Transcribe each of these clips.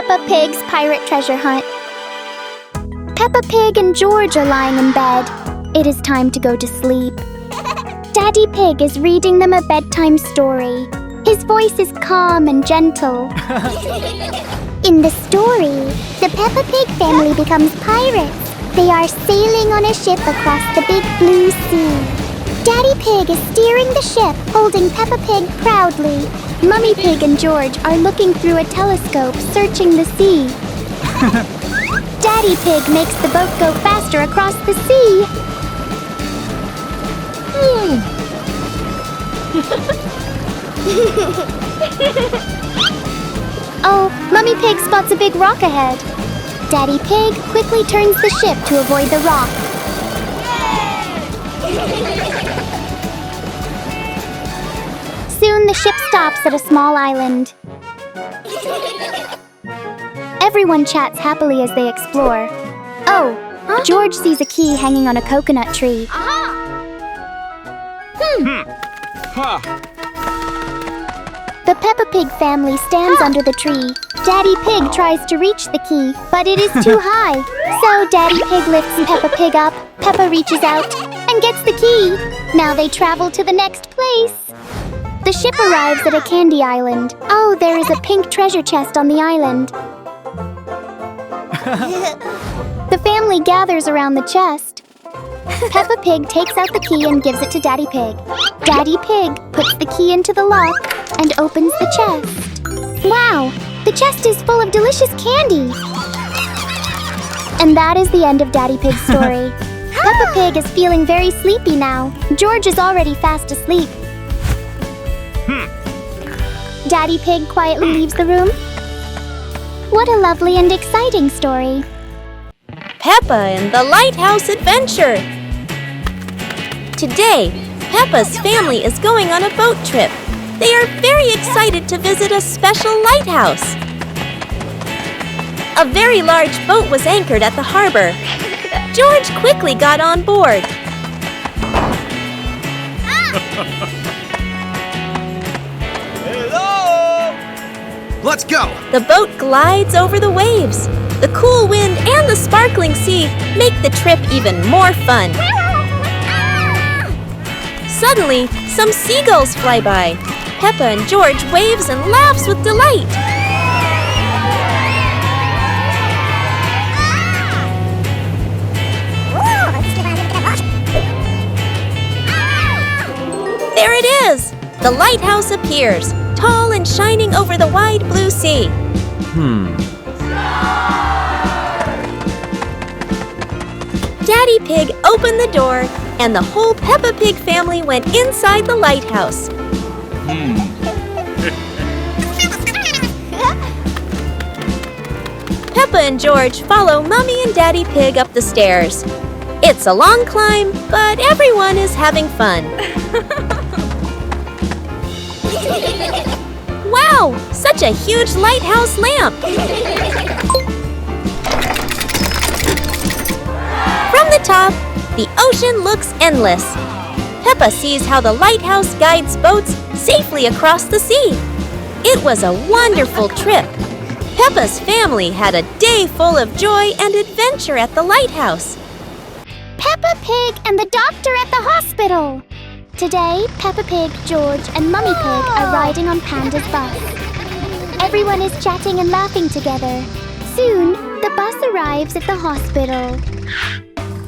Peppa Pig's Pirate Treasure Hunt. Peppa Pig and George are lying in bed. It is time to go to sleep. Daddy Pig is reading them a bedtime story. His voice is calm and gentle. In the story, the Peppa Pig family becomes pirates. They are sailing on a ship across the big blue sea. Daddy Pig is steering the ship, holding Peppa Pig proudly. Mummy Pig and George are looking through a telescope, searching the sea. Daddy Pig makes the boat go faster across the sea. Oh, Mummy Pig spots a big rock ahead. Daddy Pig quickly turns the ship to avoid the rock. Soon the ship stops at a small island. Everyone chats happily as they explore. Oh, George sees a key hanging on a coconut tree. The Peppa Pig family stands under the tree. Daddy Pig tries to reach the key, but it is too high. So Daddy Pig lifts Peppa Pig up, Peppa reaches out, and gets the key. Now they travel to the next place. The ship arrives at a candy island. Oh, there is a pink treasure chest on the island. The family gathers around the chest. Peppa Pig takes out the key and gives it to Daddy Pig. Daddy Pig puts the key into the lock and opens the chest. Wow! The chest is full of delicious candy! And that is the end of Daddy Pig's story. Peppa Pig is feeling very sleepy now. George is already fast asleep. Daddy Pig quietly leaves the room. What a lovely and exciting story. Peppa and the Lighthouse Adventure. Today, Peppa's family is going on a boat trip. They are very excited to visit a special lighthouse. A very large boat was anchored at the harbor. George quickly got on board. Hello! Let's go! The boat glides over the waves. The cool wind and the sparkling sea make the trip even more fun. Suddenly, some seagulls fly by. Peppa and George waves and laughs with delight. There it is! The lighthouse appears, tall and shining over the wide blue sea. Daddy Pig opened the door, and the whole Peppa Pig family went inside the lighthouse. Peppa and George follow Mummy and Daddy Pig up the stairs. It's a long climb, but everyone is having fun. Wow! Such a huge lighthouse lamp! From the top, the ocean looks endless. Peppa sees how the lighthouse guides boats safely across the sea. It was a wonderful trip. Peppa's family had a day full of joy and adventure at the lighthouse. Peppa Pig and the doctor at the hospital. Today, Peppa Pig, George, and Mummy Pig are riding on Panda's bus. Everyone is chatting and laughing together. Soon, the bus arrives at the hospital.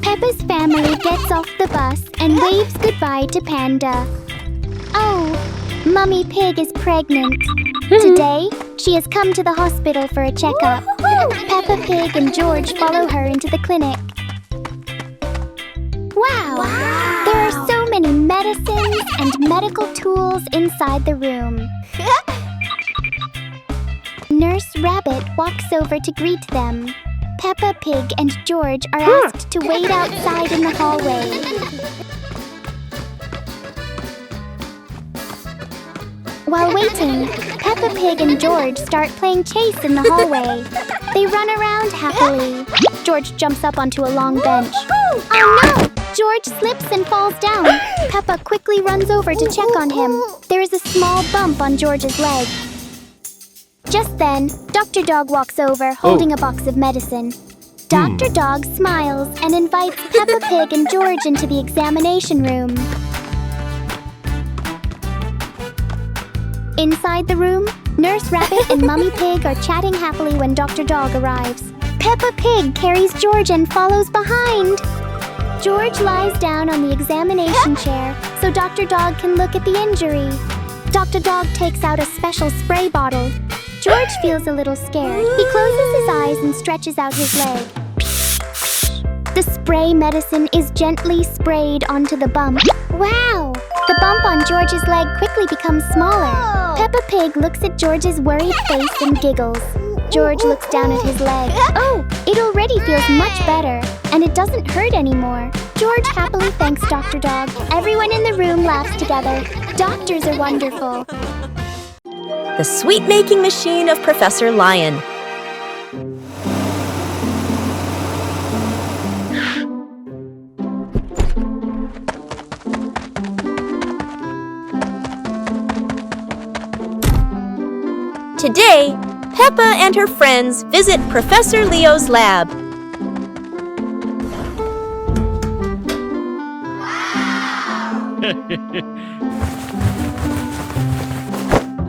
Peppa's family gets off the bus and waves goodbye to Panda. Oh, Mummy Pig is pregnant. Today, she has come to the hospital for a checkup. Peppa Pig and George follow her into the clinic. Wow! There are so many medicines and medical tools inside the room. Nurse Rabbit walks over to greet them. Peppa Pig and George are asked to wait outside in the hallway. While waiting, Peppa Pig and George start playing chase in the hallway. They run around happily. George jumps up onto a long bench. Oh no! George slips and falls down. Peppa quickly runs over to check on him. There is a small bump on George's leg. Just then, Dr. Dog walks over holding a box of medicine. Dr. Dog smiles and invites Peppa Pig and George into the examination room. Inside the room, Nurse Rabbit and Mummy Pig are chatting happily when Dr. Dog arrives. Peppa Pig carries George and follows behind. George lies down on the examination chair so Dr. Dog can look at the injury. Dr. Dog takes out a special spray bottle. George feels a little scared. He closes his eyes and stretches out his leg. The spray medicine is gently sprayed onto the bump. Wow! The bump on George's leg quickly becomes smaller. Peppa Pig looks at George's worried face and giggles. George looks down at his leg. Oh, it already feels much better, and it doesn't hurt anymore. George happily thanks Dr. Dog. Everyone in the room laughs together. Doctors are wonderful. The sweet-making machine of Professor Lion. Today, Peppa and her friends visit Professor Leo's lab.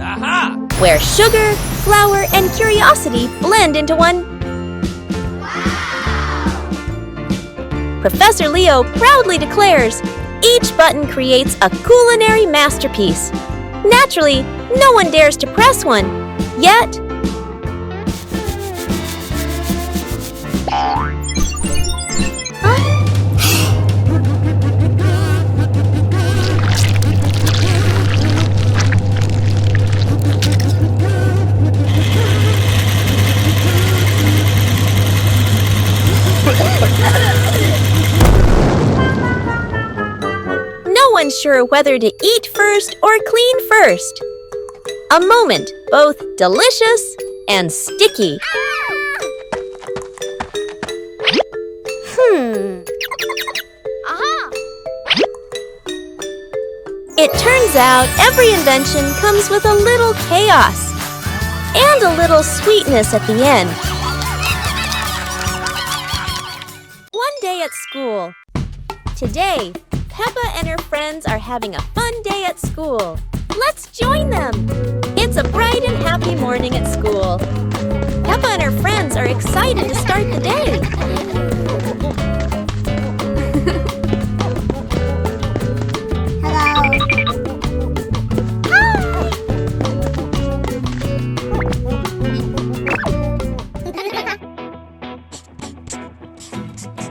Aha! Where sugar, flour, and curiosity blend into one. Professor Leo proudly declares, each button creates a culinary masterpiece. Naturally, no one dares to press one, yet. No one's sure whether to eat first or clean first. A moment both delicious and sticky. It turns out every invention comes with a little chaos and a little sweetness at the end. One day at school. Today, Peppa and her friends are having a fun day at school. Let's join them! It's a bright and happy morning at school. Peppa and her friends are excited to start the day.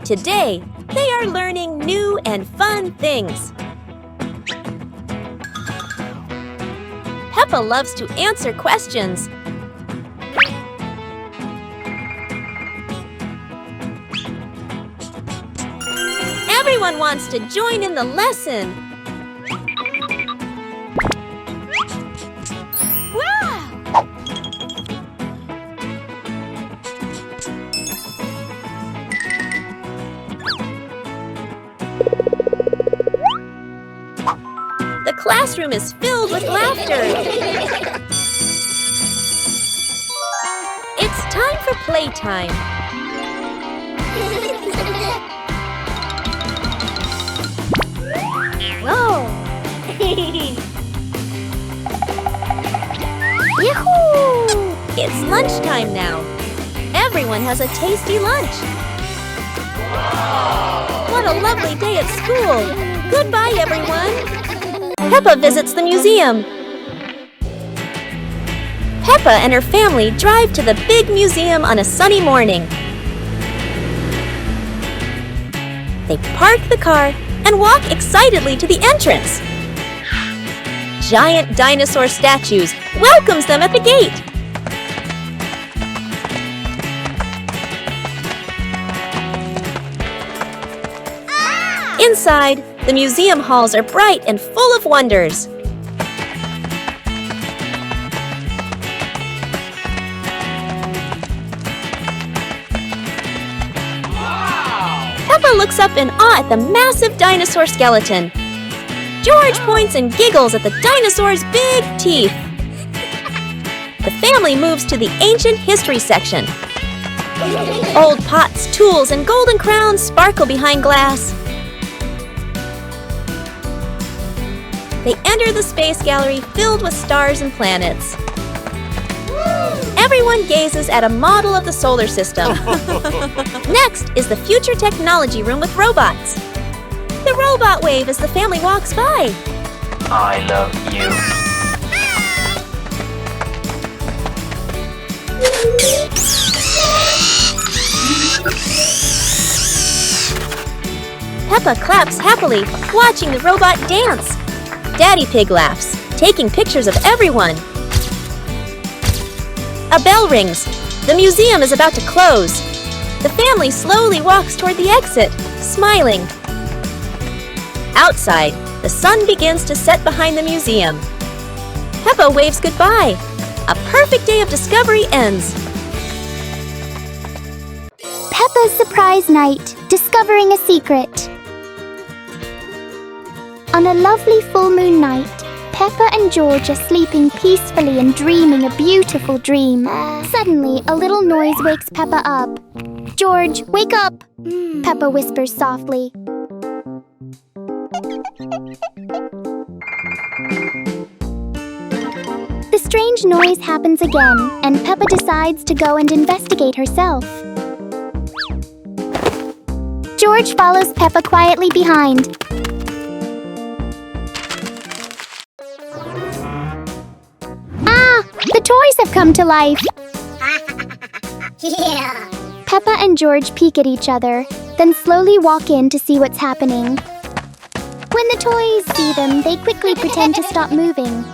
Today, they are learning new and fun things. Peppa loves to answer questions. Everyone wants to join in the lesson. The classroom is filled with laughter. It's time for playtime. Whoa! Yahoo! It's lunchtime now. Everyone has a tasty lunch. What a lovely day at school. Goodbye, everyone. Peppa visits the museum. Peppa and her family drive to the big museum on a sunny morning. They park the car and walk excitedly to the entrance. Giant dinosaur statues welcomes them at the gate. Inside, the museum halls are bright and full of wonders. Peppa looks up in awe at the massive dinosaur skeleton. George points and giggles at the dinosaur's big teeth. The family moves to the ancient history section. Old pots, tools, and golden crowns sparkle behind glass. They enter the space gallery filled with stars and planets. Everyone gazes at a model of the solar system. Next is the future technology room with robots. The robot wave as the family walks by. I love you. Peppa claps happily, watching the robot dance. Daddy Pig laughs, taking pictures of everyone. A bell rings. The museum is about to close. The family slowly walks toward the exit, smiling. Outside, the sun begins to set behind the museum. Peppa waves goodbye. A perfect day of discovery ends. Peppa's surprise night, discovering a secret. On a lovely full moon night, Peppa and George are sleeping peacefully and dreaming a beautiful dream. Suddenly, a little noise wakes Peppa up. "George, wake up!" Peppa whispers softly. The strange noise happens again, and Peppa decides to go and investigate herself. George follows Peppa quietly behind. The toys have come to life! Yeah. Peppa and George peek at each other, then slowly walk in to see what's happening. When the toys see them, they quickly pretend to stop moving.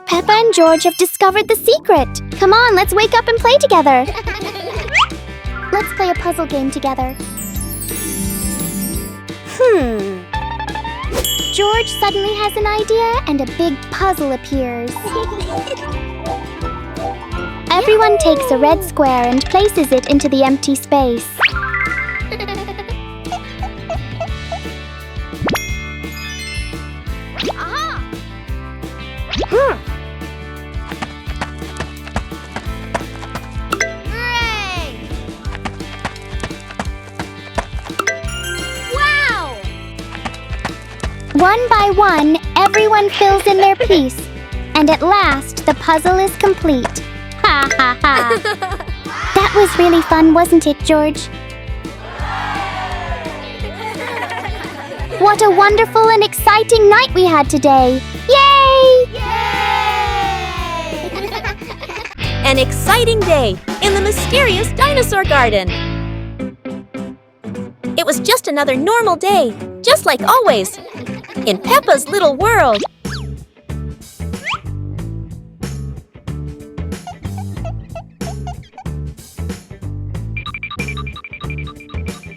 Peppa and George have discovered the secret! Come on, let's wake up and play together! Let's play a puzzle game together. George suddenly has an idea and a big puzzle appears. Everyone takes a red square and places it into the empty space. Hooray! Wow! One by one, everyone fills in their piece. And at last, the puzzle is complete. Ha ha ha! That was really fun, wasn't it, George? What a wonderful and exciting night we had today! Yay! An exciting day in the mysterious dinosaur garden. It was just another normal day, just like always, in Peppa's little world.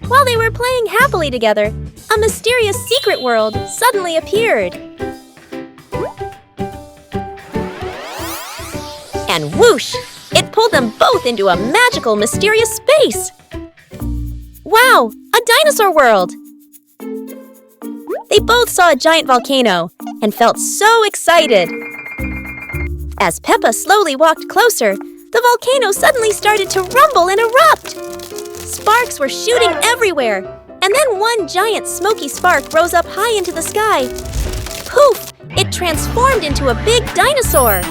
While they were playing happily together, a mysterious secret world suddenly appeared. And whoosh! It pulled them both into a magical, mysterious space. Wow! A dinosaur world! They both saw a giant volcano and felt so excited. As Peppa slowly walked closer, the volcano suddenly started to rumble and erupt. Sparks were shooting everywhere, and then one giant smoky spark rose up high into the sky. Poof! It transformed into a big dinosaur.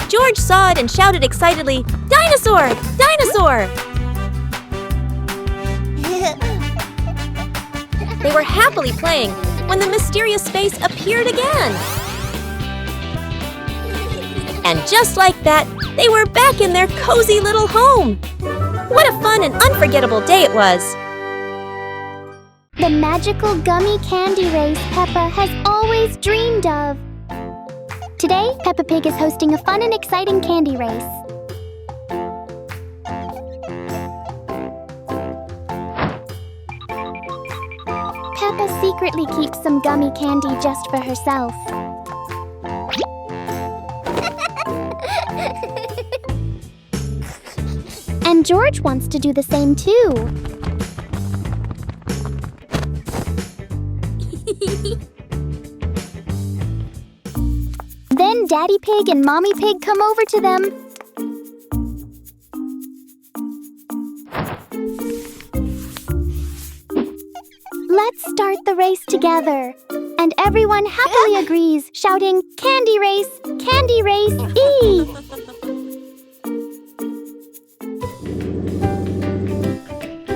George saw it and shouted excitedly, "Dinosaur! Dinosaur!" They were happily playing when the mysterious space appeared again. And just like that, they were back in their cozy little home. What a fun and unforgettable day it was. The magical gummy candy race Peppa has always dreamed of. Today, Peppa Pig is hosting a fun and exciting candy race. Peppa secretly keeps some gummy candy just for herself. And George wants to do the same too. Then Daddy Pig and Mommy Pig come over to them. start the race together. And everyone happily agrees, shouting, "Candy race! Candy race! E!"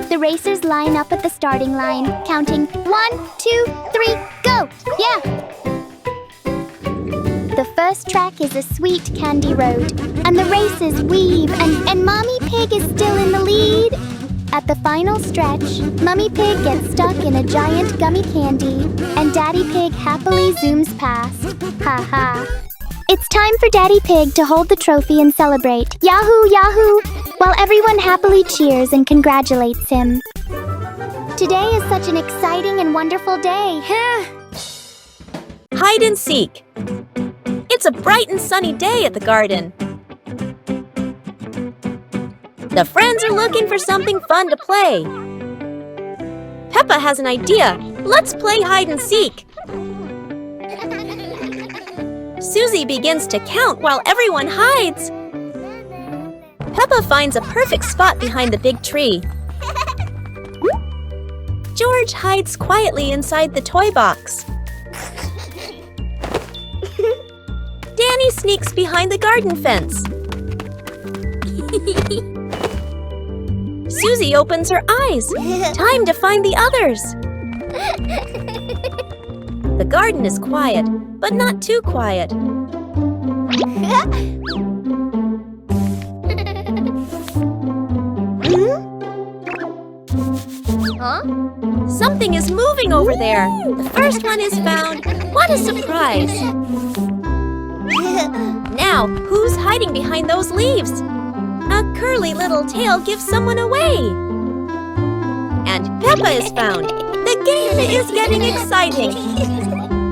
The racers line up at the starting line, counting 1, 2, 3, go! Yeah! The first track is a sweet candy road, and the races weave, and Mommy Pig is still in the lead. At the final stretch, Mummy Pig gets stuck in a giant gummy candy, and Daddy Pig happily zooms past. Ha ha. It's time for Daddy Pig to hold the trophy and celebrate. Yahoo, yahoo! While everyone happily cheers and congratulates him. Today is such an exciting and wonderful day. Hide and seek. It's a bright and sunny day at the garden. The friends are looking for something fun to play. Peppa has an idea. Let's play hide and seek. Susie begins to count while everyone hides. Peppa finds a perfect spot behind the big tree. George hides quietly inside the toy box. Danny sneaks behind the garden fence. Susie opens her eyes. Time to find the others. The garden is quiet, but not too quiet. Huh? Something is moving over there. The first one is found. What a surprise! Now, who's hiding behind those leaves? A curly little tail gives someone away. And Peppa is found. The game is getting exciting.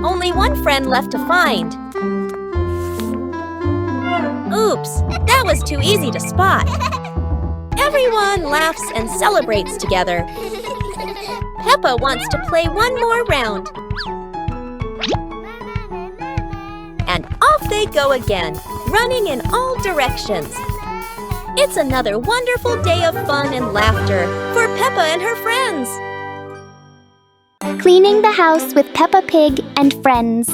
Only one friend left to find. Oops, that was too easy to spot. Everyone laughs and celebrates together. Peppa wants to play one more round. And off they go again, running in all directions. It's another wonderful day of fun and laughter for Peppa and her friends. Cleaning the house with Peppa Pig and friends.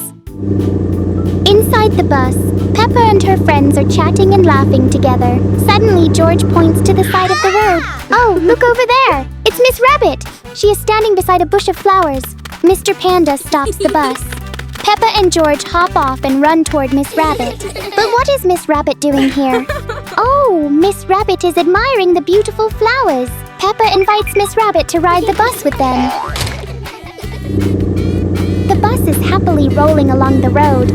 Inside the bus, Peppa and her friends are chatting and laughing together. Suddenly, George points to the side of the road. Oh, look over there! It's Miss Rabbit! She is standing beside a bush of flowers. Mr. Panda stops the bus. Peppa and George hop off and run toward Miss Rabbit. But what is Miss Rabbit doing here? Oh, Miss Rabbit is admiring the beautiful flowers. Peppa invites Miss Rabbit to ride the bus with them. The bus is happily rolling along the road.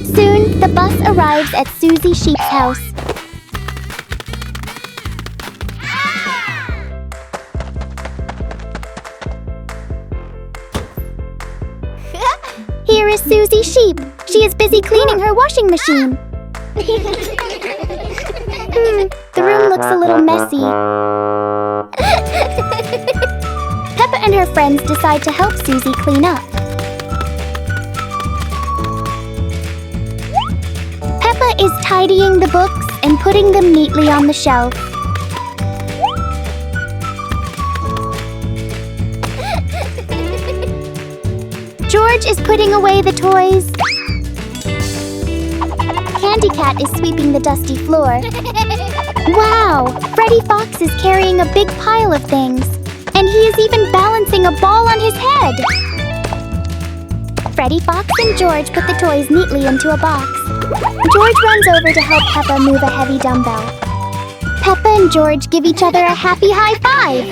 Soon, the bus arrives at Susie Sheep's house. Here is Susie Sheep. She is busy cleaning her washing machine. The room looks a little messy. Peppa and her friends decide to help Susie clean up. Peppa is tidying the books and putting them neatly on the shelf. George is putting away the toys. Candy Cat is sweeping the dusty floor. Wow! Freddy Fox is carrying a big pile of things. And he is even balancing a ball on his head. Freddy Fox and George put the toys neatly into a box. George runs over to help Peppa move a heavy dumbbell. Peppa and George give each other a happy high five.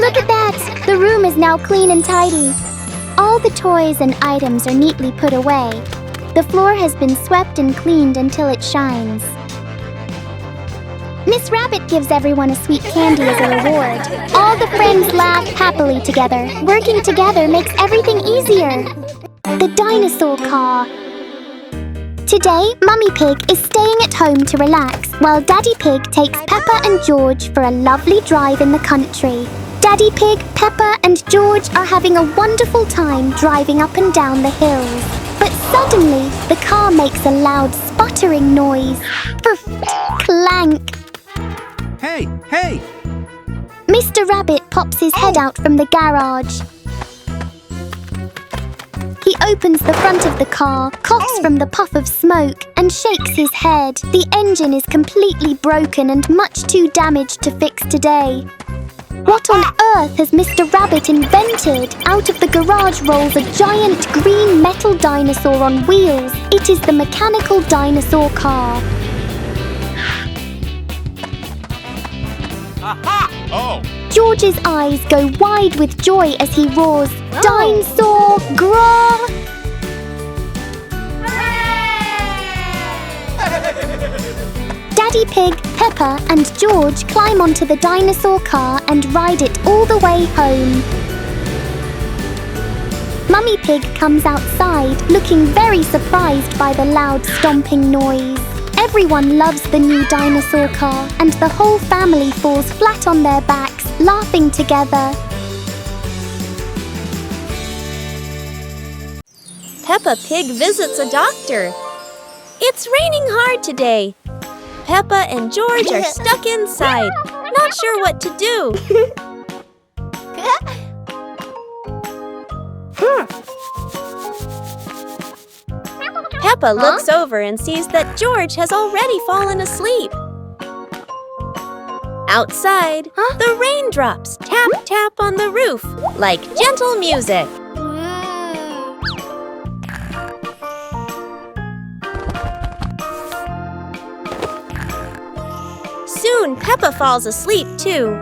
Look at that! The room is now clean and tidy. All the toys and items are neatly put away. The floor has been swept and cleaned until it shines. Miss Rabbit gives everyone a sweet candy as a reward. All the friends laugh happily together. Working together makes everything easier. The dinosaur car. Today, Mummy Pig is staying at home to relax, while Daddy Pig takes Peppa and George for a lovely drive in the country. Daddy Pig, Peppa and George are having a wonderful time driving up and down the hills. But suddenly, the car makes a loud sputtering noise. Clank! Hey, hey! Mr. Rabbit pops his head out from the garage. He opens the front of the car, coughs from the puff of smoke, and shakes his head. The engine is completely broken and much too damaged to fix today. What on earth has Mr. Rabbit invented? Out of the garage rolls a giant green metal dinosaur on wheels. It is the mechanical dinosaur car. Aha! Oh! George's eyes go wide with joy as he roars, "Dinosaur, gra!" Daddy Pig, Peppa and George climb onto the dinosaur car and ride it all the way home. Mummy Pig comes outside, looking very surprised by the loud stomping noise. Everyone loves the new dinosaur car, and the whole family falls flat on their backs, laughing together. Peppa Pig visits a doctor. It's raining hard today. Peppa and George are stuck inside, not sure what to do. Peppa looks over and sees that George has already fallen asleep. Outside, the raindrops tap tap on the roof like gentle music. Soon, Peppa falls asleep too.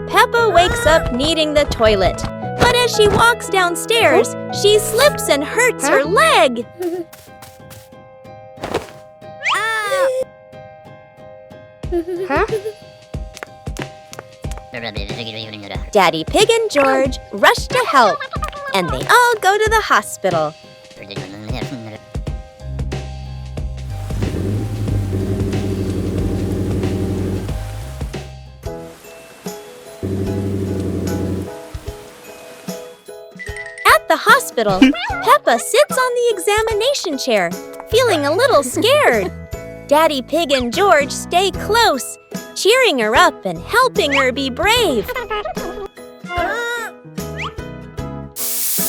Peppa wakes up needing the toilet, but as she walks downstairs, she slips and hurts her leg. Daddy Pig and George rush to help, and they all go to the hospital. At the hospital, Peppa sits on the examination chair, feeling a little scared. Daddy Pig and George stay close, cheering her up and helping her be brave.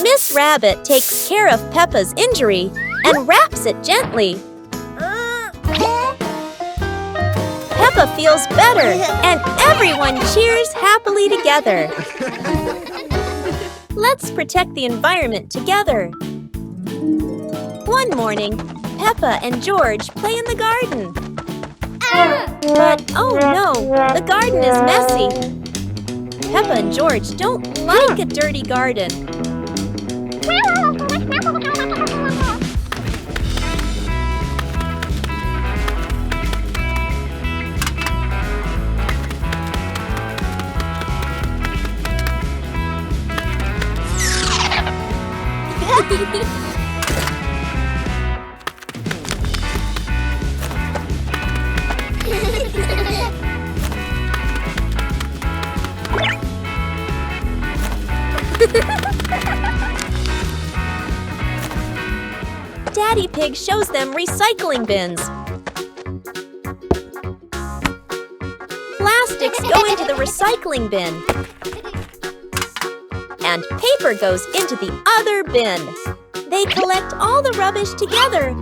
Miss Rabbit takes care of Peppa's injury and wraps it gently. Peppa feels better, and everyone cheers happily together. Let's protect the environment together. One morning, Peppa and George play in the garden. But oh no, the garden is messy. Peppa and George don't like a dirty garden. Daddy Pig shows them recycling bins. Plastics go into the recycling bin. And paper goes into the other bin. They collect all the rubbish together.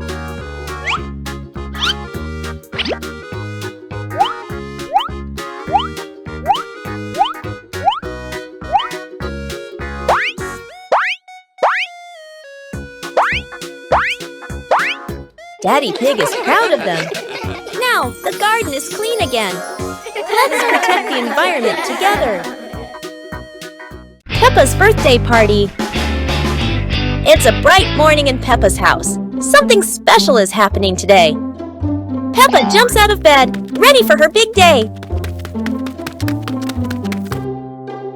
Daddy Pig is proud of them. Now the garden is clean again. Let's protect the environment together. Peppa's birthday party. It's a bright morning in Peppa's house. Something special is happening today. Peppa jumps out of bed, ready for her big day.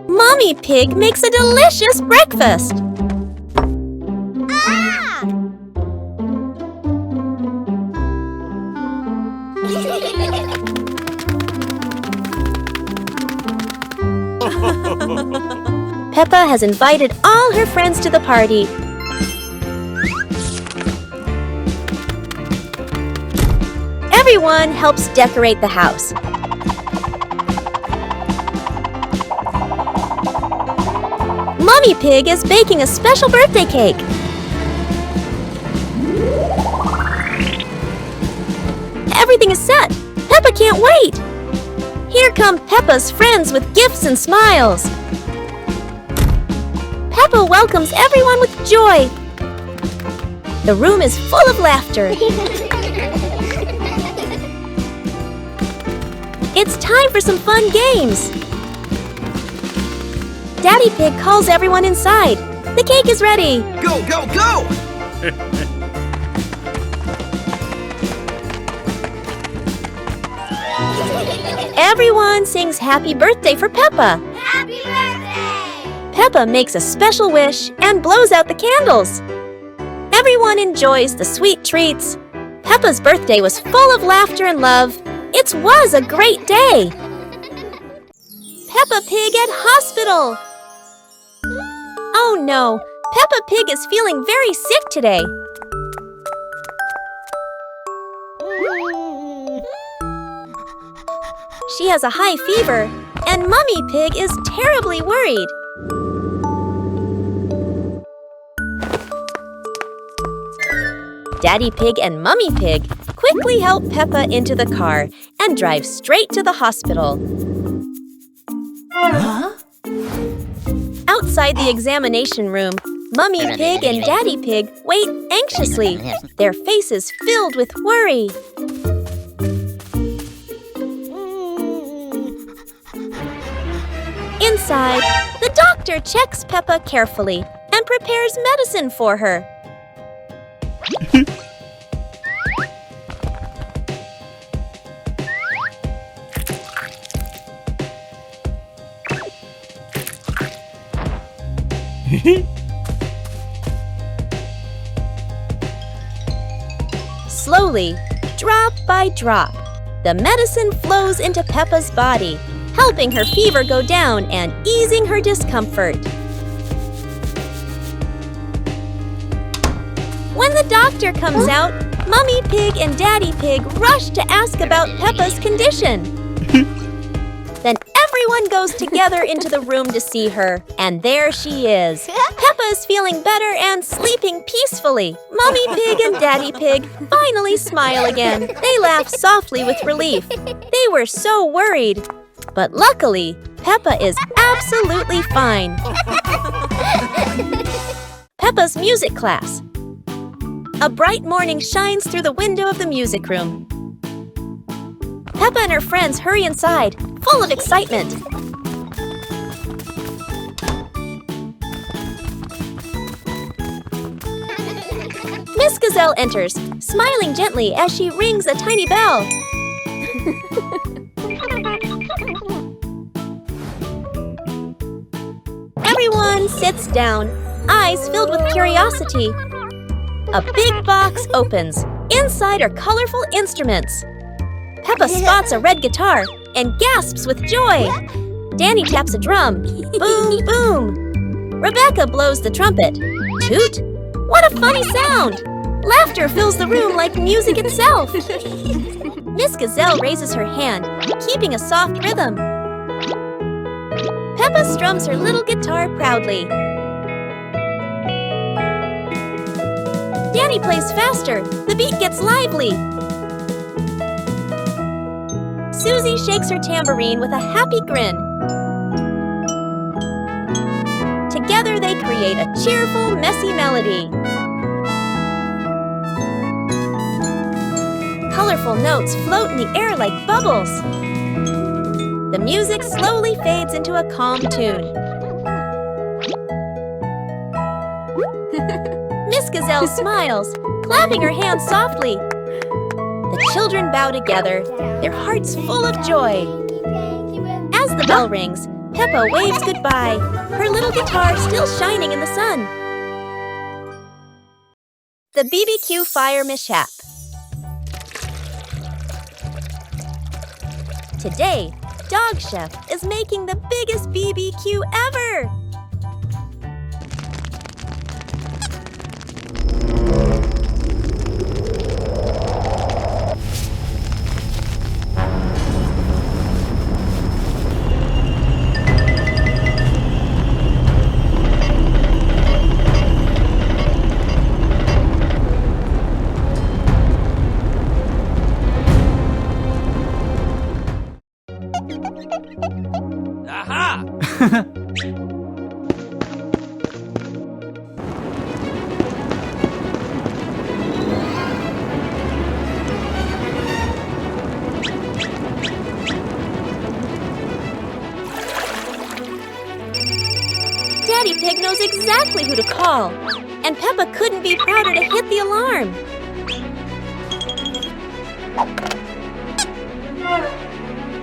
Mommy Pig makes a delicious breakfast. Peppa has invited all her friends to the party. Everyone helps decorate the house. Mummy Pig is baking a special birthday cake. Everything is set. Peppa can't wait. Here come Peppa's friends with gifts and smiles. Peppa welcomes everyone with joy. The room is full of laughter. It's time for some fun games. Daddy Pig calls everyone inside. The cake is ready. Go, go, go! Everyone sings happy birthday for Peppa. Happy birthday! Peppa makes a special wish and blows out the candles. Everyone enjoys the sweet treats. Peppa's birthday was full of laughter and love. It was a great day. Peppa Pig at hospital. Oh no, Peppa Pig is feeling very sick today. She has a high fever, and Mummy Pig is terribly worried. Daddy Pig and Mummy Pig quickly help Peppa into the car and drive straight to the hospital. Huh? Outside the examination room, Mummy Pig and Daddy Pig wait anxiously, their faces filled with worry. Inside, the doctor checks Peppa carefully and prepares medicine for her. Slowly, drop by drop, the medicine flows into Peppa's body, helping her fever go down and easing her discomfort. When the doctor comes out, Mummy Pig and Daddy Pig rush to ask about Peppa's condition. Then everyone goes together into the room to see her, and there she is. Peppa is feeling better and sleeping peacefully. Mummy Pig and Daddy Pig finally smile again. They laugh softly with relief. They were so worried. But luckily, Peppa is absolutely fine. Peppa's music class. A bright morning shines through the window of the music room. Peppa and her friends hurry inside, full of excitement. Miss Gazelle enters, smiling gently as she rings a tiny bell. Everyone sits down, eyes filled with curiosity. A big box opens. Inside are colorful instruments. Peppa spots a red guitar and gasps with joy. Danny taps a drum. Boom, boom. Rebecca blows the trumpet. Toot! What a funny sound! Laughter fills the room like music itself. Miss Gazelle raises her hand, keeping a soft rhythm. Peppa strums her little guitar proudly. Danny plays faster. The beat gets lively. Susie shakes her tambourine with a happy grin. Together they create a cheerful, messy melody. Colorful notes float in the air like bubbles. The music slowly fades into a calm tune. Miss Gazelle smiles, clapping her hands softly. The children bow together, their hearts full of joy. As the bell rings, Peppa waves goodbye, her little guitar still shining in the sun. The BBQ fire mishap. Today, Dog Chef is making the biggest BBQ ever! Yeah! Daddy Pig knows exactly who to call, and Peppa couldn't be prouder to hit the alarm.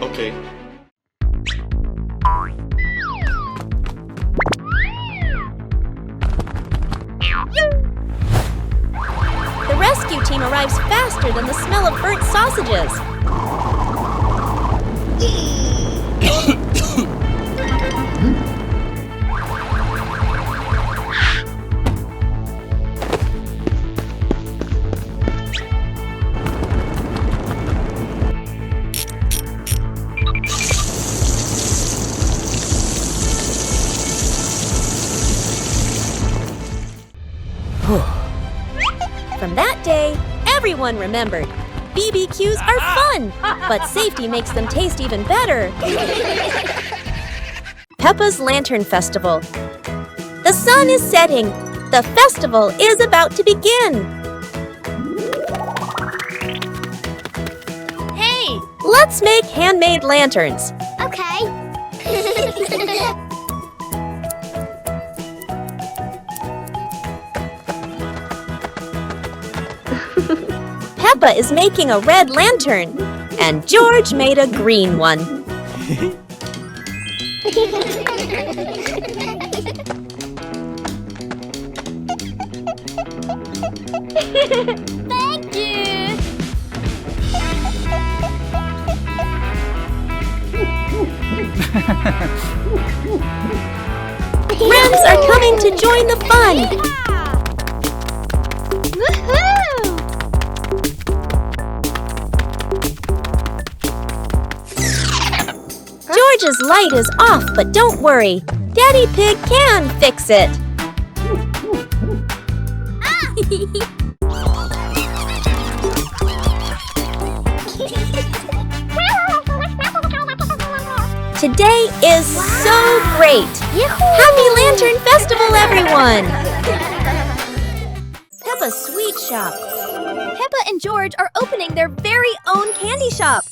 Okay. The rescue team arrives faster than the smell of burnt sausages. From that day, everyone remembered. BBQs are fun, but safety makes them taste even better. Peppa's Lantern Festival. The sun is setting. The festival is about to begin. Hey! Let's make handmade lanterns. Okay. Peppa is making a red lantern, and George made a green one. Thank you! Friends are coming to join the fun. Woohoo! George's light is off, but don't worry. Daddy Pig can fix it. Today is so great. Happy Lantern Festival, everyone! Peppa's Sweet Shop. Peppa and George are opening their very own candy shop.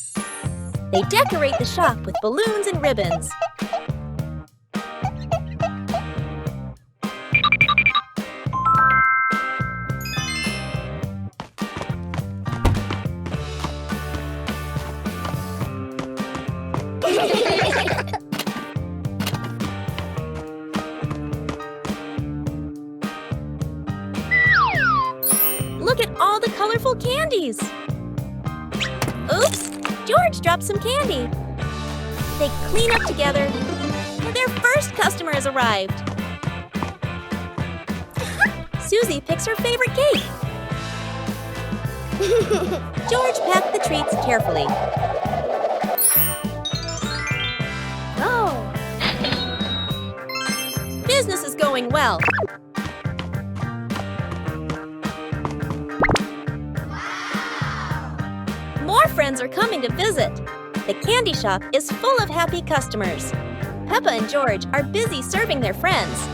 They decorate the shop with balloons and ribbons. Look at all the colorful candies. Oops, George dropped some candy. They clean up together. Their first customer has arrived. Susie picks her favorite cake. George packed the treats carefully. Oh! Business is going well. More friends are coming to visit. The candy shop is full of happy customers. Peppa and George are busy serving their friends.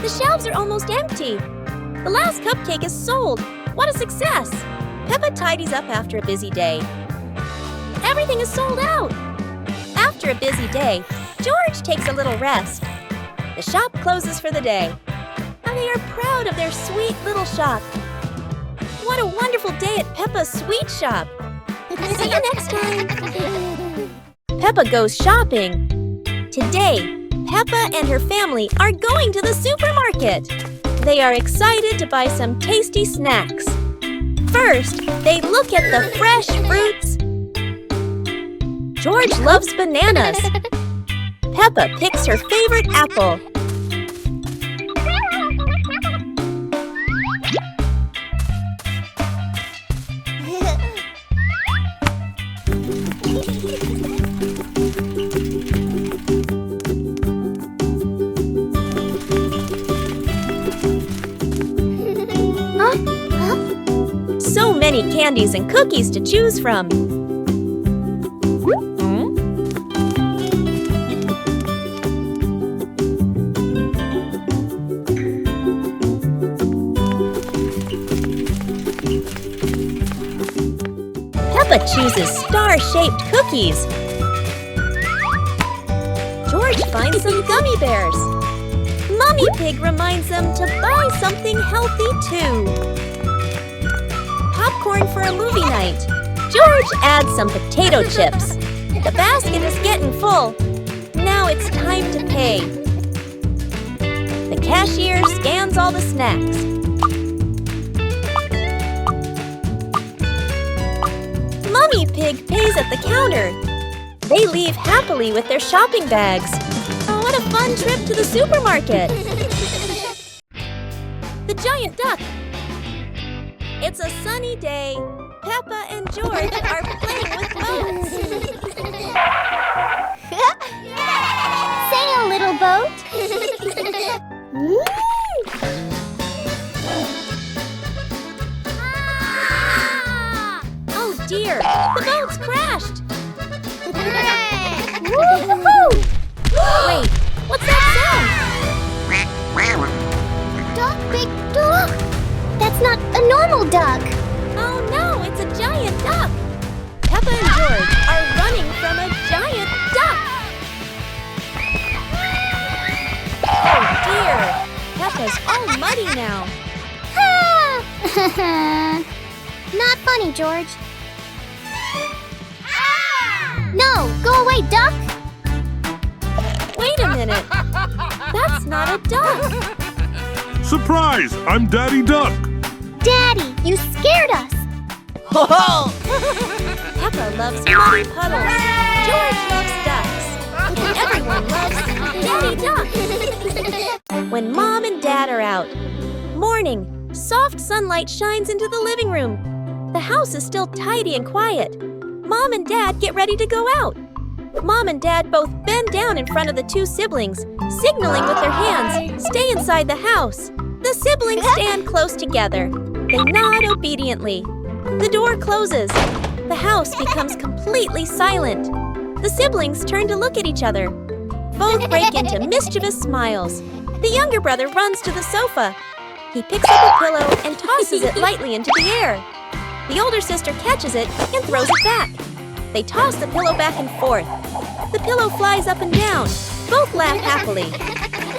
The shelves are almost empty. The last cupcake is sold. What a success! Peppa tidies up after a busy day. Everything is sold out. After a busy day, George takes a little rest. The shop closes for the day. And they are proud of their sweet little shop. What a wonderful day at Peppa's Sweet Shop. See you next time. Peppa goes shopping. Today, Peppa and her family are going to the supermarket. They are excited to buy some tasty snacks. First, they look at the fresh fruits. George loves bananas. Peppa picks her favorite apple. many candies and cookies to choose from. Peppa chooses star-shaped cookies. George finds some gummy bears. Mummy Pig reminds them to buy something healthy too. Popcorn for a movie night. George adds some potato chips. The basket is getting full. Now it's time to pay. The cashier scans all the snacks. Mummy Pig pays at the counter. They leave happily with their shopping bags. Oh, what a fun trip to the supermarket! The giant duck. It's a sunny day. Peppa and George are playing with boats. Sail, little boat. Oh dear, the boat's crashed. Wait, what's that Duck, big duck. That's not a normal duck. sound? Oh no, it's a giant duck. Peppa and George are running from a giant duck. Oh dear, Peppa's all muddy now. Not funny, George. No, go away, duck. Wait a minute, that's not a duck. Surprise! I'm Daddy Duck! Daddy, you scared us. Peppa loves muddy puddles. George loves ducks. And everyone loves Daddy Duck. When Mom and Dad are out. Morning. Soft sunlight shines into the living room. The house is still tidy and quiet. Mom and Dad get ready to go out. Mom and Dad both bend down in front of the two siblings, signaling with their hands, "Stay inside the house." The siblings stand close together. They nod obediently. The door closes. The house becomes completely silent. The siblings turn to look at each other. Both break into mischievous smiles. The younger brother runs to the sofa. He picks up a pillow and tosses it lightly into the air. The older sister catches it and throws it back. They toss the pillow back and forth. The pillow flies up and down. Both laugh happily.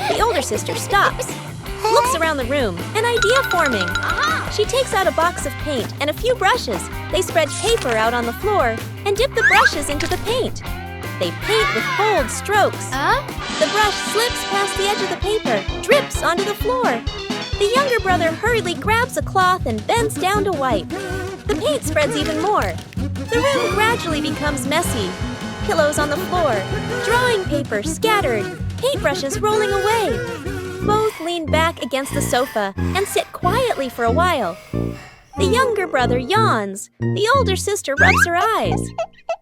The older sister stops, looks around the room, an idea forming. She takes out a box of paint and a few brushes. They spread paper out on the floor and dip the brushes into the paint. They paint with bold strokes. The brush slips past the edge of the paper, drips onto the floor. The younger brother hurriedly grabs a cloth and bends down to wipe. The paint spreads even more. The room gradually becomes messy. Pillows on the floor, drawing paper scattered, paintbrushes rolling away. Both lean back against the sofa and sit quietly for a while. The younger brother yawns. The older sister rubs her eyes.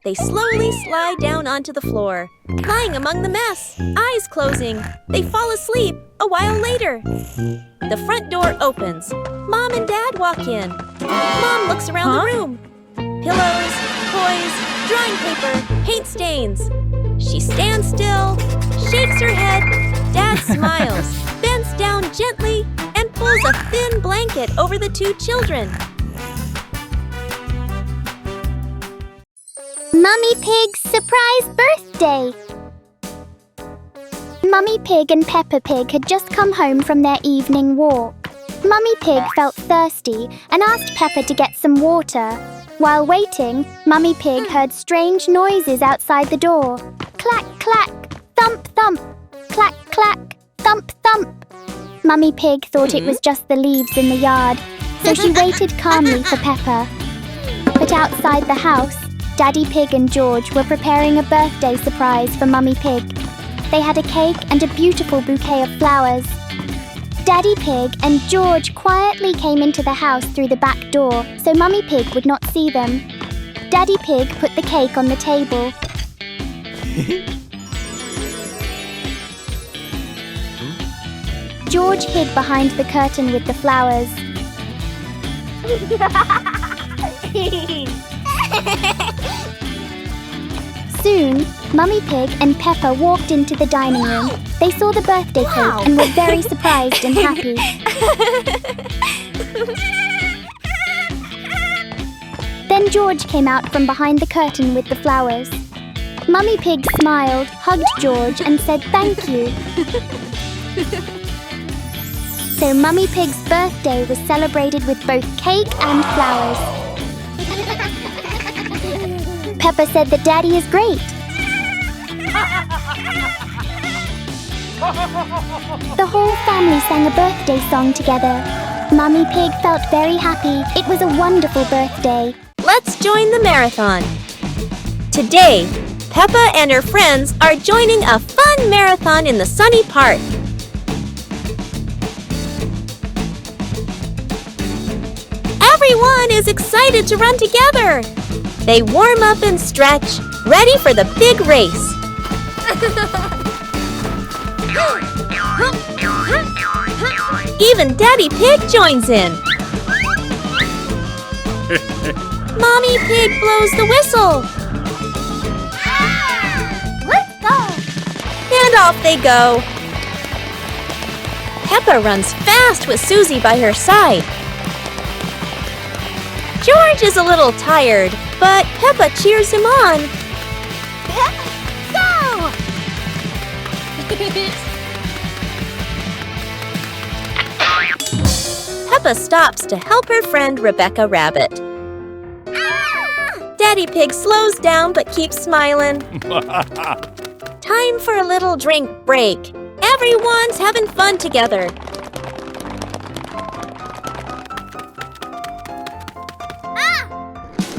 They slowly slide down onto the floor, lying among the mess, eyes closing. They fall asleep a while later. The front door opens. Mom and Dad walk in. Mom looks around the room. Pillows, toys, drawing paper, paint stains. She stands still, shakes her head. Dad smiles, bends down gently, and pulls a thin blanket over the two children. Mummy Pig's surprise birthday. Mummy Pig and Peppa Pig had just come home from their evening walk. Mummy Pig felt thirsty and asked Peppa to get some water. While waiting, Mummy Pig heard strange noises outside the door. Clack, clack, thump, thump. Clack, clack, thump, thump. Mummy Pig thought it was just the leaves in the yard, so she waited calmly for Peppa. But outside the house, Daddy Pig and George were preparing a birthday surprise for Mummy Pig. They had a cake and a beautiful bouquet of flowers. Daddy Pig and George quietly came into the house through the back door so Mummy Pig would not see them. Daddy Pig put the cake on the table. George hid behind the curtain with the flowers. Soon, Mummy Pig and Peppa walked into the dining room. They saw the birthday cake and were very surprised and happy. Then George came out from behind the curtain with the flowers. Mummy Pig smiled, hugged George and said thank you. So Mummy Pig's birthday was celebrated with both cake and flowers. Peppa said that Daddy is great. The whole family sang a birthday song together. Mummy Pig felt very happy. It was a wonderful birthday. Let's join the marathon. Today, Peppa and her friends are joining a fun marathon in the sunny park. Everyone is excited to run together. They warm up and stretch, ready for the big race. Even Daddy Pig joins in. Mommy Pig blows the whistle. Let's go. And off they go. Peppa runs fast with Susie by her side. George is a little tired, but Peppa cheers him on. Go! Peppa stops to help her friend Rebecca Rabbit. Daddy Pig slows down but keeps smiling. Time for a little drink break. Everyone's having fun together.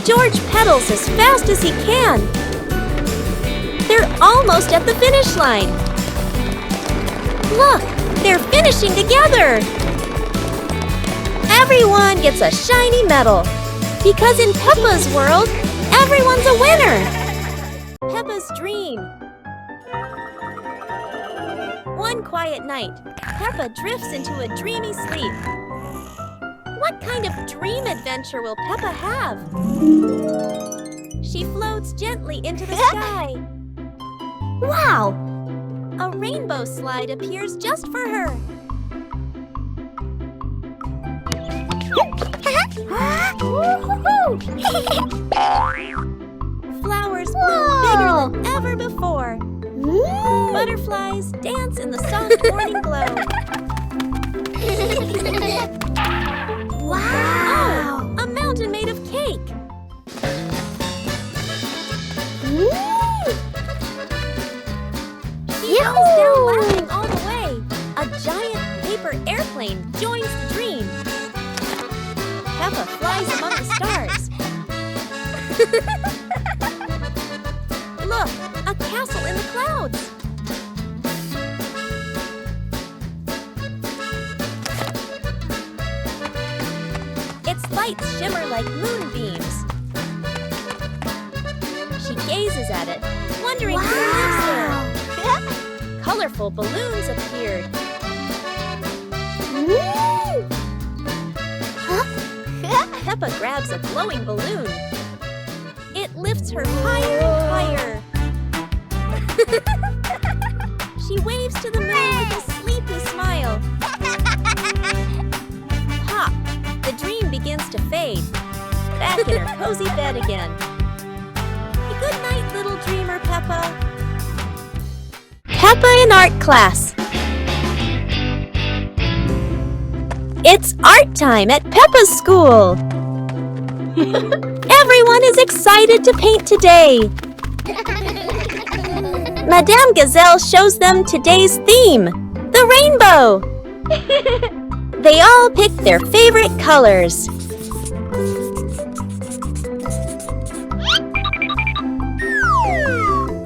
George pedals as fast as he can. They're almost at the finish line. Look, they're finishing together. Everyone gets a shiny medal. Because in Peppa's world, everyone's a winner. Peppa's dream. One quiet night, Peppa drifts into a dreamy sleep. What kind of dream adventure will Peppa have? She floats gently into the sky. Wow! A rainbow slide appears just for her. Flowers bloom bigger than ever before. Butterflies dance in the soft morning glow. Wow! Oh, a mountain made of cake. She comes down laughing all the way. A giant paper airplane joins the dream. Peppa flies among the stars. Look, a castle in the clouds. Its lights shimmer like moonbeams. She gazes at it, wondering who lives there. Colorful balloons appeared. Peppa grabs a glowing balloon. It lifts her higher and higher. She waves to the moon with a sleepy smile. Pop! The dream begins to fade. Back in her cozy bed again. Good night, little dreamer, Peppa. Peppa in art class. It's art time at Peppa's school. Everyone is excited to paint today. Madame Gazelle shows them today's theme, the rainbow. They all pick their favorite colors.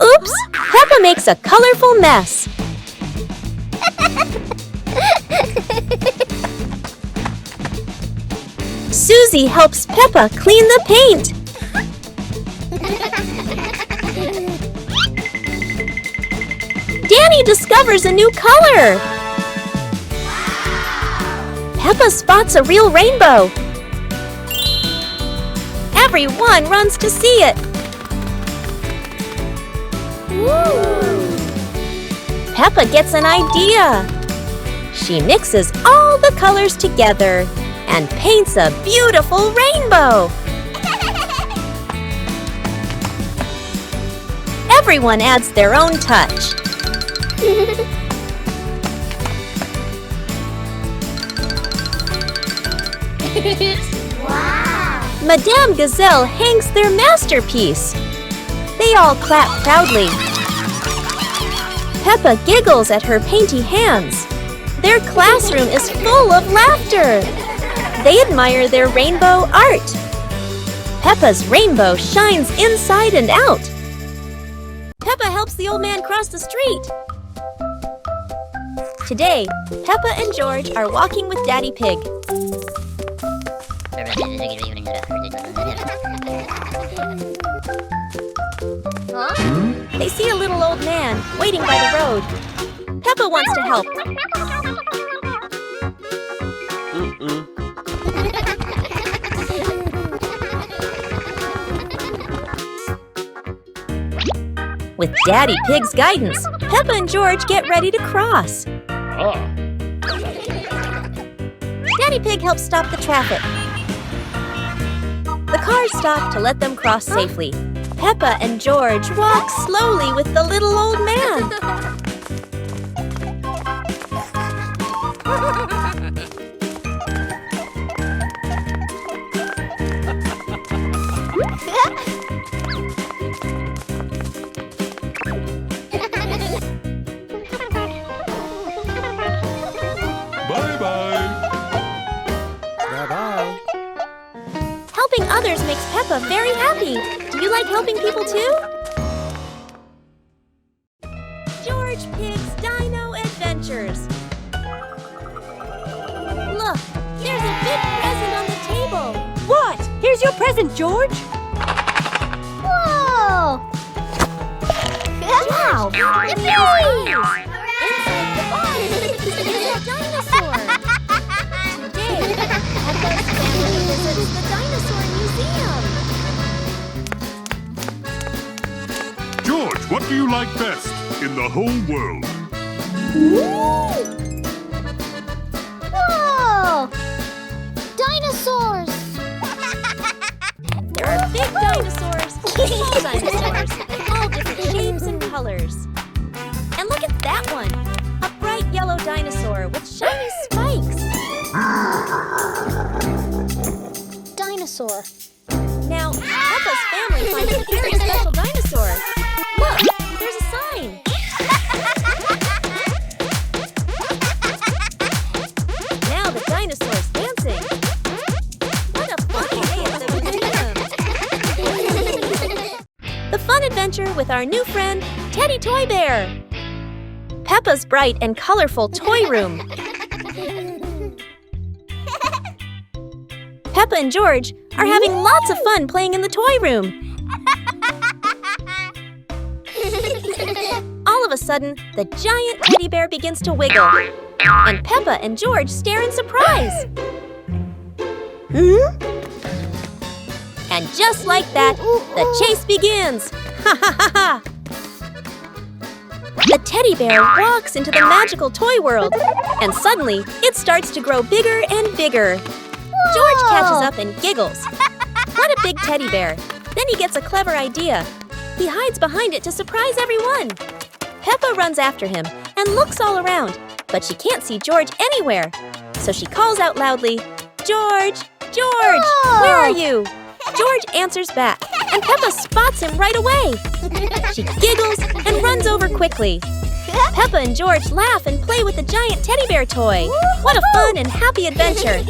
Oops! Peppa makes a colorful mess. Susie helps Peppa clean the paint. Danny discovers a new color. Peppa spots a real rainbow. Everyone runs to see it. Peppa gets an idea. She mixes all the colors together and paints a beautiful rainbow. Everyone adds their own touch. Wow! Madame Gazelle hangs their masterpiece. They all clap proudly. Peppa giggles at her painty hands. Their classroom is full of laughter. They admire their rainbow art. Peppa's rainbow shines inside and out. Peppa helps the old man cross the street. Today, Peppa and George are walking with Daddy Pig. They see a little old man waiting by the road. Peppa wants to help. With Daddy Pig's guidance, Peppa and George get ready to cross. Daddy Pig helps stop the traffic. The cars stop to let them cross safely. Peppa and George walk slowly with the little old man. Helping others makes Peppa very happy. Do you like helping people too? George Pig's Dino Adventures. Look, there's a big present on the table. What? Here's your present, George. Whoa! Wow! Yippee! Inside the box is a dinosaur. Today, Peppa's family visits the dinosaur museum. George, what do you like best in the whole world? Whoa! Dinosaurs! There are big dinosaurs, small dinosaurs, all different shapes and colors. And look at that one, a bright yellow dinosaur with shiny spikes. Dinosaur. Now, Peppa's family finds a very special dinosaur. Look, there's a sign. Now the dinosaur's dancing. What a funny day at the museum. The fun adventure with our new friend, Teddy Toy Bear. Peppa's bright and colorful toy room. Peppa and George are having lots of fun playing in the toy room. All of a sudden, the giant teddy bear begins to wiggle. And Peppa and George stare in surprise. And just like that, the chase begins. Ha ha ha ha! The teddy bear walks into the magical toy world, and suddenly it starts to grow bigger and bigger. George catches up and giggles. What a big teddy bear! Then he gets a clever idea. He hides behind it to surprise everyone. Peppa runs after him and looks all around, but she can't see George anywhere. So she calls out loudly, "George! George! Where are you?" George answers back, and Peppa spots him right away. She giggles and runs over quickly. Peppa and George laugh and play with the giant teddy bear toy. What a fun and happy adventure.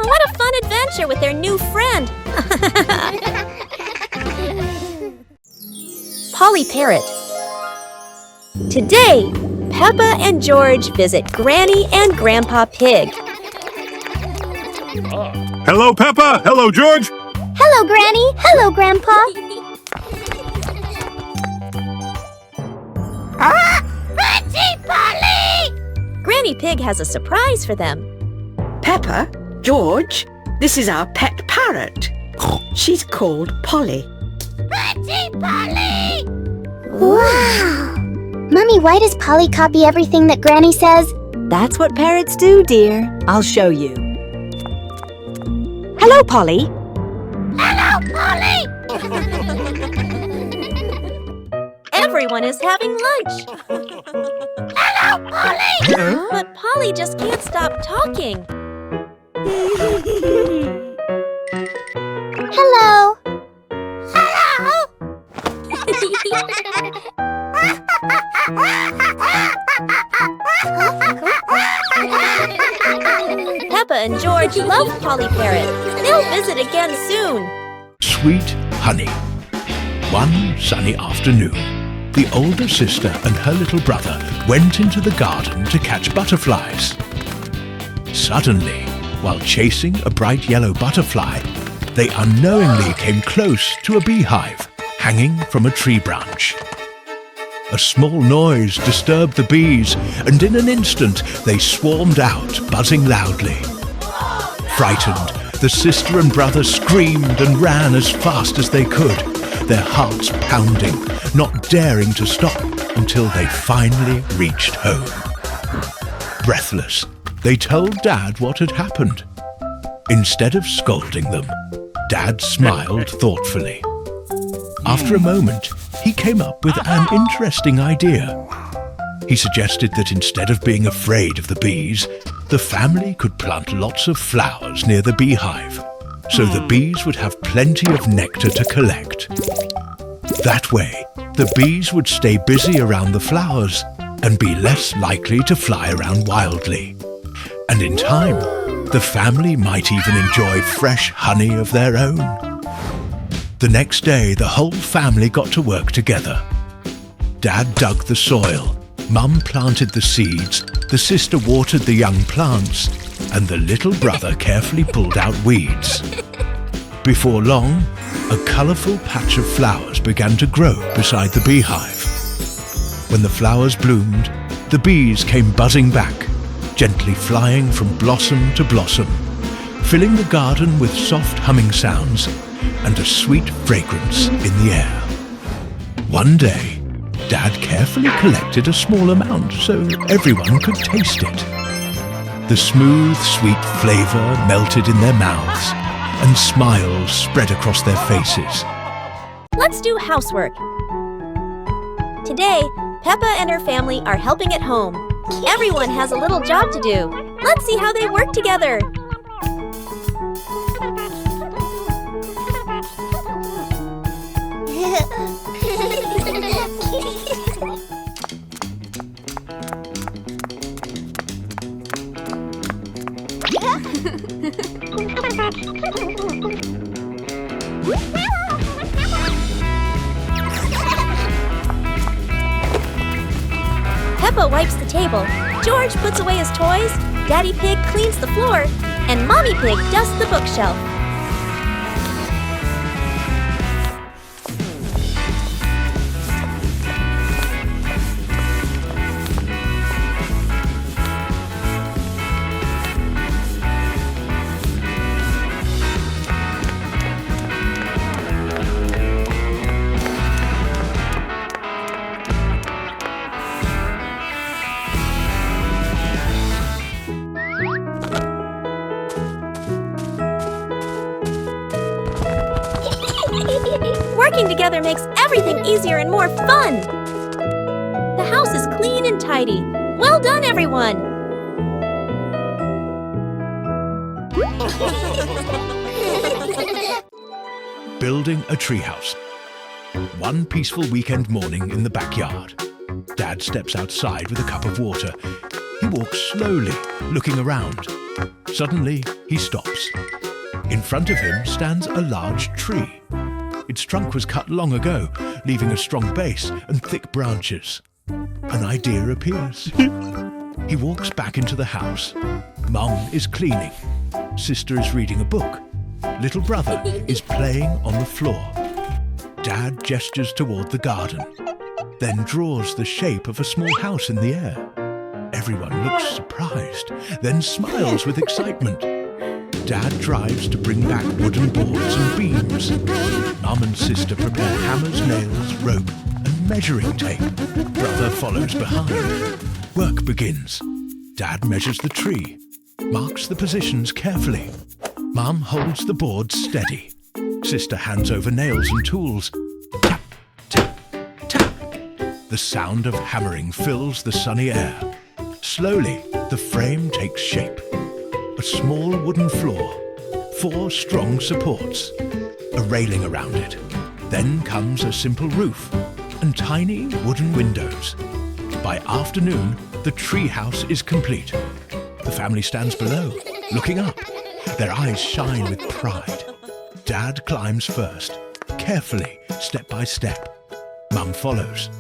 What a fun adventure with their new friend. Polly Parrot. Today, Peppa and George visit Granny and Grandpa Pig. Hello, Peppa. Hello, George. Hello, Granny. Hello, Grandpa. Auntie Polly! Granny Pig has a surprise for them. Peppa, George, This is our pet parrot. She's called Polly. Pretty Polly! Wow! Mummy, why does Polly copy everything that Granny says? That's what parrots do, dear. I'll show you. Hello, Polly. Hello, Polly! Everyone is having lunch. Hello, Polly! But Polly just can't stop talking. Hello. Hello! Peppa and George love Polly Parrot. They'll visit again soon. Sweet honey. One sunny afternoon, the older sister and her little brother went into the garden to catch butterflies. Suddenly, while chasing a bright yellow butterfly, they unknowingly came close to a beehive hanging from a tree branch. A small noise disturbed the bees, and in an instant they swarmed out, buzzing loudly. Frightened, the sister and brother screamed and ran as fast as they could, their hearts pounding, not daring to stop until they finally reached home. Breathless, they told Dad what had happened. Instead of scolding them, Dad smiled thoughtfully. After a moment, he came up with an interesting idea. He suggested that instead of being afraid of the bees, the family could plant lots of flowers near the beehive, so the bees would have plenty of nectar to collect. That way, the bees would stay busy around the flowers and be less likely to fly around wildly. And in time, the family might even enjoy fresh honey of their own. The next day, the whole family got to work together. Dad dug the soil, Mum planted the seeds, the sister watered the young plants, and the little brother carefully pulled out weeds. Before long, a colourful patch of flowers began to grow beside the beehive. When the flowers bloomed, the bees came buzzing back, gently flying from blossom to blossom, filling the garden with soft humming sounds and a sweet fragrance in the air. One day, Dad carefully collected a small amount so everyone could taste it. The smooth, sweet flavour melted in their mouths, and smiles spread across their faces. Let's do housework. Today, Peppa and her family are helping at home. Everyone has a little job to do. Let's see how they work together. Peppa wipes the table, George puts away his toys, Daddy Pig cleans the floor, and Mommy Pig dusts the bookshelf. Working together makes everything easier and more fun. The house is clean and tidy. Well done, everyone! Building a treehouse. One peaceful weekend morning in the backyard. Dad steps outside with a cup of water. He walks slowly, looking around. Suddenly, he stops. In front of him stands a large tree. Its trunk was cut long ago, leaving a strong base and thick branches. An idea appears. He walks back into the house. Mum is cleaning. Sister is reading a book. Little brother is playing on the floor. Dad gestures toward the garden, then draws the shape of a small house in the air. Everyone looks surprised, then smiles with excitement. Dad drives to bring back wooden boards and beams. Mum and sister prepare hammers, nails, rope, and measuring tape. Brother follows behind. Work begins. Dad measures the tree, marks the positions carefully. Mum holds the boards steady. Sister hands over nails and tools. Tap, tap, tap. The sound of hammering fills the sunny air. Slowly, the frame takes shape. A small wooden floor, 4 strong supports, a railing around it. Then comes a simple roof and tiny wooden windows. By afternoon, the tree house is complete. The family stands below, looking up. Their eyes shine with pride. Dad climbs first, carefully, step by step. Mum follows.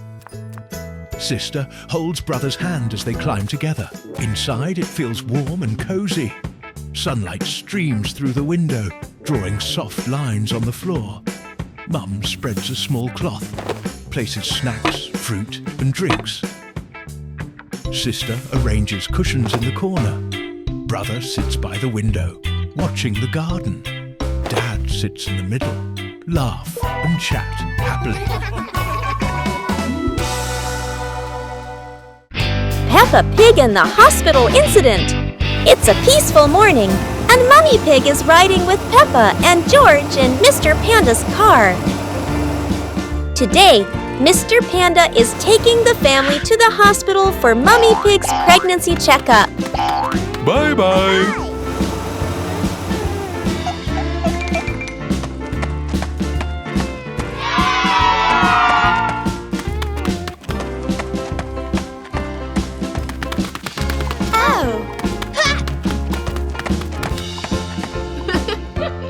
Sister holds brother's hand as they climb together. Inside, it feels warm and cozy. Sunlight streams through the window, drawing soft lines on the floor. Mum spreads a small cloth, places snacks, fruit, and drinks. Sister arranges cushions in the corner. Brother sits by the window, watching the garden. Dad sits in the middle, laugh and chat happily. Peppa Pig and the hospital incident. It's a peaceful morning, and Mummy Pig is riding with Peppa and George in Mr. Panda's car. Today, Mr. Panda is taking the family to the hospital for Mummy Pig's pregnancy checkup. Bye-bye.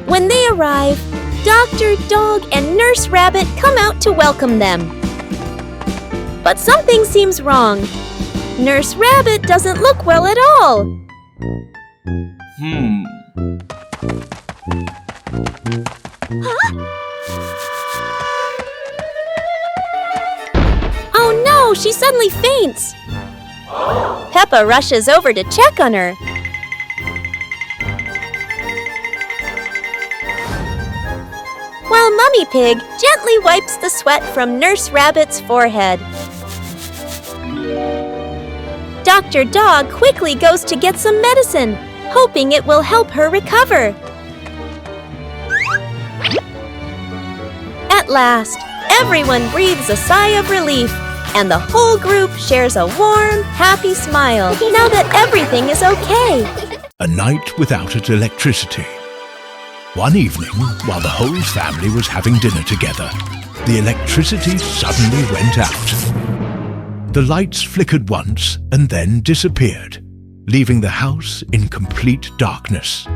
When they arrive, Dr. Dog and Nurse Rabbit come out to welcome them. But something seems wrong. Nurse Rabbit doesn't look well at all. Oh no, she suddenly faints. Peppa rushes over to check on her. While Mummy Pig gently wipes the sweat from Nurse Rabbit's forehead. Dr. Dog quickly goes to get some medicine, hoping it will help her recover. At last, everyone breathes a sigh of relief, and the whole group shares a warm, happy smile now that everything is okay. A night without electricity. One evening, while the whole family was having dinner together, the electricity suddenly went out. The lights flickered once and then disappeared, leaving the house in complete darkness.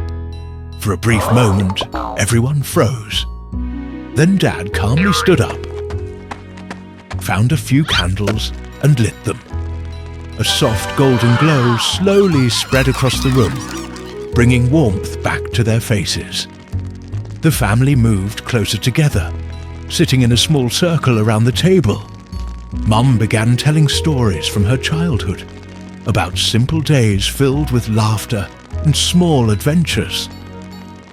For a brief moment, everyone froze. Then Dad calmly stood up, found a few candles and lit them. A soft golden glow slowly spread across the room, bringing warmth back to their faces. The family moved closer together, sitting in a small circle around the table. Mum began telling stories from her childhood about simple days filled with laughter and small adventures.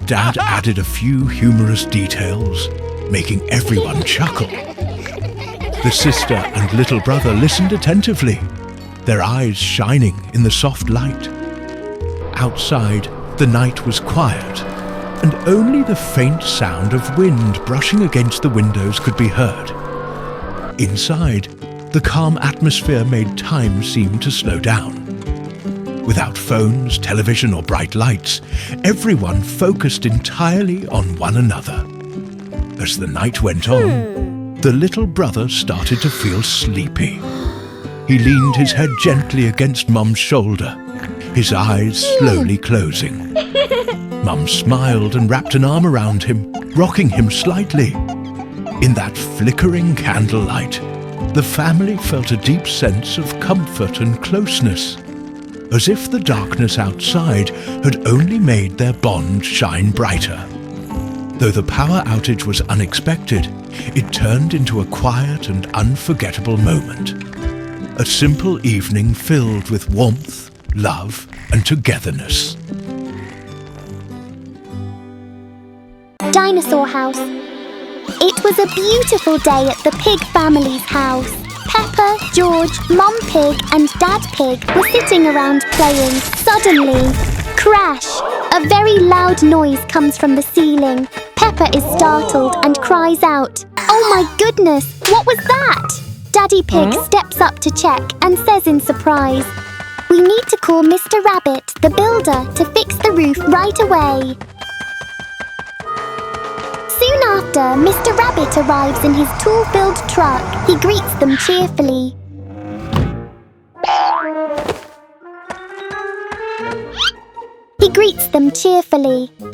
Dad added a few humorous details, making everyone chuckle. The sister and little brother listened attentively, their eyes shining in the soft light. Outside, the night was quiet, and only the faint sound of wind brushing against the windows could be heard. Inside, the calm atmosphere made time seem to slow down. Without phones, television, or bright lights, everyone focused entirely on one another. As the night went on, the little brother started to feel sleepy. He leaned his head gently against Mum's shoulder, his eyes slowly closing. Mum smiled and wrapped an arm around him, rocking him slightly. In that flickering candlelight, the family felt a deep sense of comfort and closeness, as if the darkness outside had only made their bond shine brighter. Though the power outage was unexpected, it turned into a quiet and unforgettable moment. A simple evening filled with warmth, love, and togetherness. dinosaur house. It was a beautiful day at the Pig family's house. Peppa, George, Mom Pig and Dad Pig were sitting around playing. Suddenly, crash! A very loud noise comes from the ceiling. Peppa is startled and cries out, "Oh my goodness, what was that?" Daddy Pig steps up to check and says in surprise, "We need to call Mr. Rabbit, the builder, to fix the roof right away." Soon after, Mr. Rabbit arrives in his tool-filled truck. He greets them cheerfully.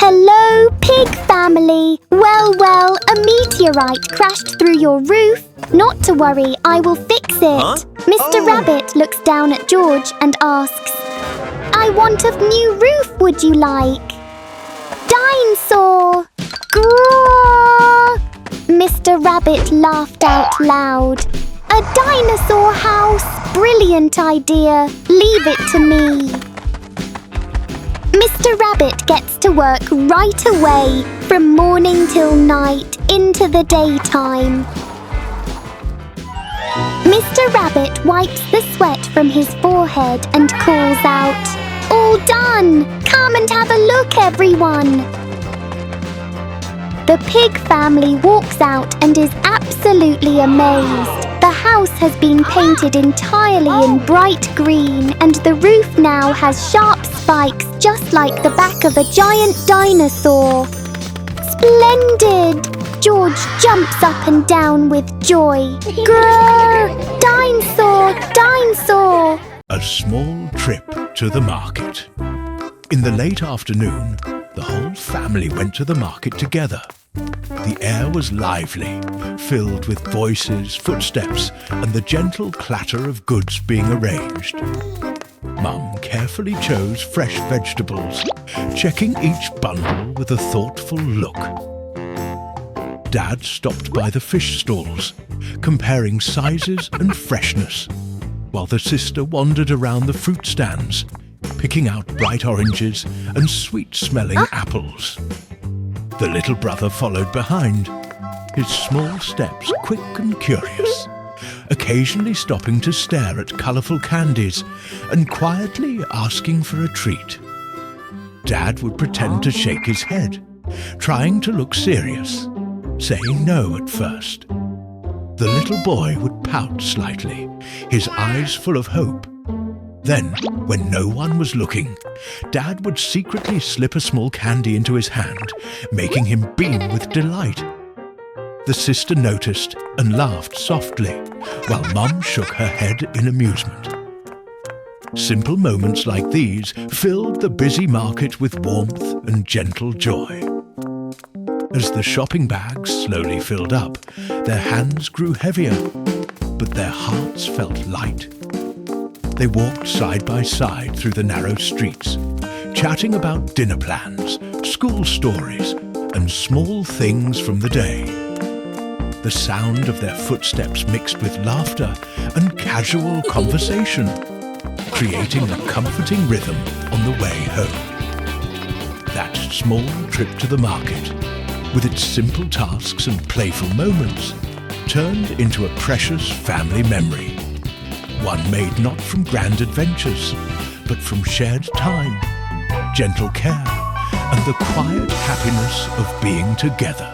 "Hello, Pig family! Well, a meteorite crashed through your roof. Not to worry, I will fix it." Mr. Rabbit looks down at George and asks, "I want a new roof, would you like?" "Dinosaur! Grrrr!" Mr. Rabbit laughed out loud. "A dinosaur house! Brilliant idea! Leave it to me." Mr. Rabbit gets to work right away, from morning till night, into the daytime. Mr. Rabbit wipes the sweat from his forehead and calls out, "All done! Come and have a look, everyone!" The Pig family walks out and is absolutely amazed. The house has been painted entirely in bright green, and the roof now has sharp spikes just like the back of a giant dinosaur. Splendid! George jumps up and down with joy. Grrr! Dinosaur! Dinosaur! A small trip to the market. In the late afternoon, the whole family went to the market together. The air was lively, filled with voices, footsteps, and the gentle clatter of goods being arranged. Mum carefully chose fresh vegetables, checking each bundle with a thoughtful look. Dad stopped by the fish stalls, comparing sizes and freshness, while the sister wandered around the fruit stands, picking out bright oranges and sweet-smelling apples. The little brother followed behind, his small steps quick and curious, occasionally stopping to stare at colourful candies and quietly asking for a treat. Dad would pretend to shake his head, trying to look serious, saying no at first. The little boy would pout slightly, his eyes full of hope. Then, when no one was looking, Dad would secretly slip a small candy into his hand, making him beam with delight. The sister noticed and laughed softly, while Mum shook her head in amusement. Simple moments like these filled the busy market with warmth and gentle joy. As the shopping bags slowly filled up, their hands grew heavier, but their hearts felt light. They walked side by side through the narrow streets, chatting about dinner plans, school stories, and small things from the day. The sound of their footsteps mixed with laughter and casual conversation, creating a comforting rhythm on the way home. That small trip to the market, with its simple tasks and playful moments, turned into a precious family memory. One made not from grand adventures, but from shared time, gentle care, and the quiet happiness of being together.